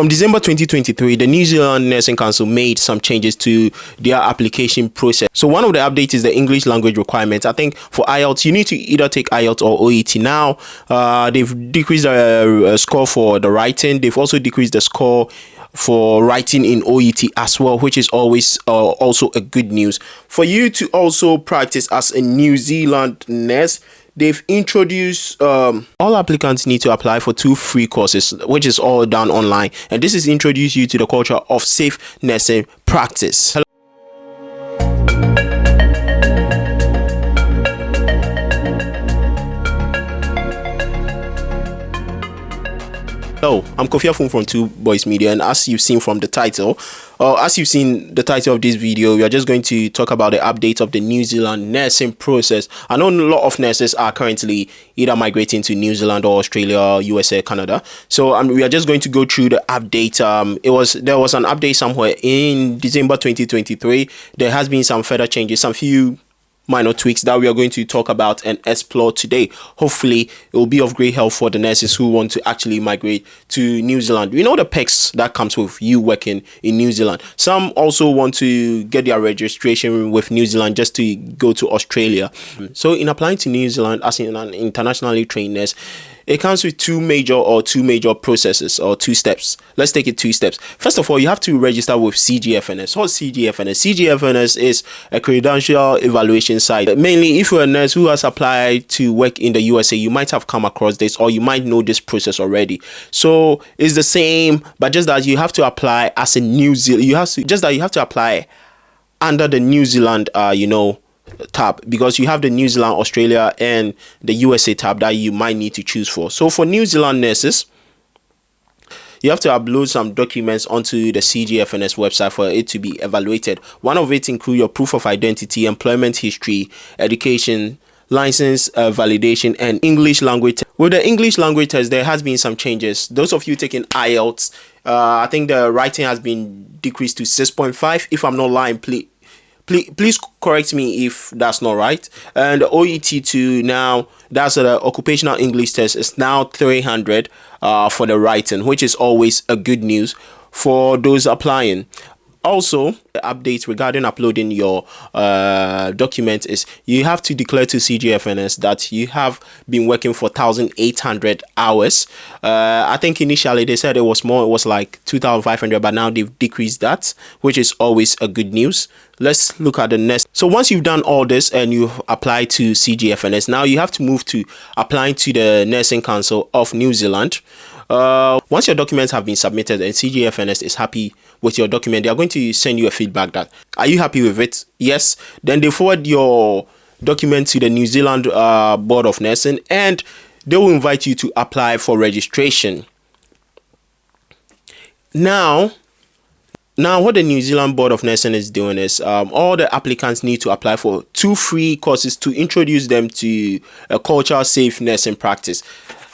From December 2023, the New Zealand Nursing Council made some changes to their application process. So one of the updates is the English language requirement. I think for IELTS, you need to either take IELTS or OET. Now, they've decreased the score for the writing. They've also decreased the score for writing in OET as well, which is always also a good news. For you to also practice as a New Zealand nurse, they've introduced all applicants need to apply for 2 free courses, which is all done online, and this is introduce you to the culture of safe nursing practice. Hello, I'm Kofi Afum from Two Boys Media, and as you've seen from the title, as you've seen the title of this video, we are just going to talk about the update of the New Zealand nursing process. I know a lot of nurses are currently either migrating to New Zealand or Australia, USA, Canada. So we are just going to go through the update. There was an update somewhere in December 2023. There has been some further changes, some few minor tweaks that we are going to talk about and explore today. Hopefully, it will be of great help for the nurses who want to actually migrate to New Zealand. We know the perks that comes with you working in New Zealand. Some also want to get their registration with New Zealand just to go to Australia. So in applying to New Zealand as an internationally trained nurse, it comes with two major processes or 2 steps. Let's take it 2 steps. First of all, you have to register with CGFNS. What's CGFNS? CGFNS is a credential evaluation site. Mainly, if you're a nurse who has applied to work in the USA, you might have come across this or you might know this process already. So it's the same, but just that you have to apply as a New Zealand. You have to apply under the New Zealand, tab, because you have the New Zealand, Australia, and the USA tab that you might need to choose for. So for New Zealand nurses, you have to upload some documents onto the CGFNS website for it to be evaluated. One of it includes your proof of identity, employment history, education, license validation, and English language test. With the English language test, there has been some changes. Those of you taking IELTS, I think the writing has been decreased to 6.5. If I'm not lying, please correct me if that's not right. And the OET 2 now, that's the occupational English test, is now 300 for the writing, which is always a good news for those applying. Also, the updates regarding uploading your document is you have to declare to CGFNS that you have been working for 1,800 hours. I think initially they said it was more, it was like 2,500, but now they've decreased that, which is always a good news. Let's look at the next. So once you've done all this and you've applied to CGFNS, now you have to move to applying to the Nursing Council of New Zealand. Once your documents have been submitted and CGFNS is happy with your document, they are going to send you a feedback that, are you happy with it? Yes. Then they forward your document to the New Zealand Board of Nursing, and they will invite you to apply for registration. Now what the New Zealand Board of Nursing is doing is all the applicants need to apply for 2 free courses to introduce them to a cultural safe nursing practice.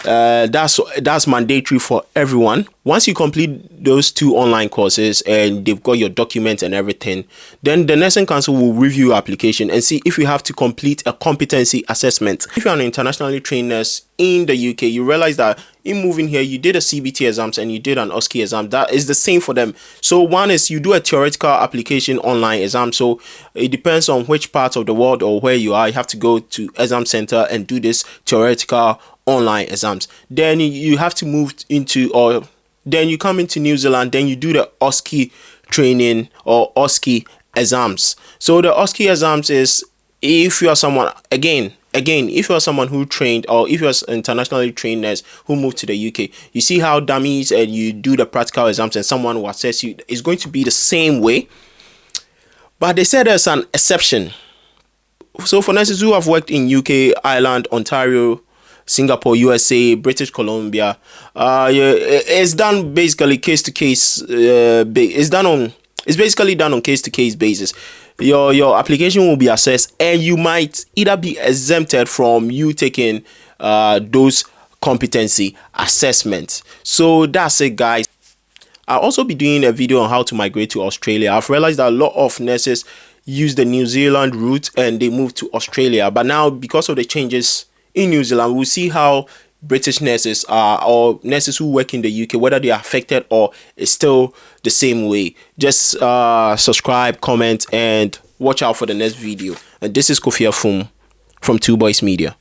That's mandatory for everyone. Once you complete those 2 online courses and they've got your documents and everything, then the Nursing Council will review your application and see if you have to complete a competency assessment. If you're an internationally trained nurse in the UK, you realize that in moving here, you did a CBT exams and you did an OSCE exam. That is the same for them. So one is you do a theoretical application online exam. So it depends on which part of the world or where you are. You have to go to exam center and do this theoretical online exams. Then you have to move into, or then you come into New Zealand, then you do the OSCE training or OSCE exams. So the OSCE exams is if you are someone, again, if you're someone who trained, or if you're an internationally trained nurse who moved to the UK, you see how dummies and you do the practical exams and someone will assess you. It's going to be the same way. But they said there's an exception. So for nurses who have worked in UK, Ireland, Ontario, Singapore, USA, British Columbia, it's done basically case to case. It's basically done on case to case basis. Your application will be assessed, and you might either be exempted from you taking those competency assessments. So that's it, guys. I'll also be doing a video on how to migrate to Australia. I've realized that a lot of nurses use the New Zealand route and they move to Australia, but now because of the changes in New Zealand, we'll see how British nurses are, or nurses who work in the UK, whether they are affected or it's still the same way. Just subscribe, comment, and watch out for the next video. And this is Kofi Afum from Two Boys Media.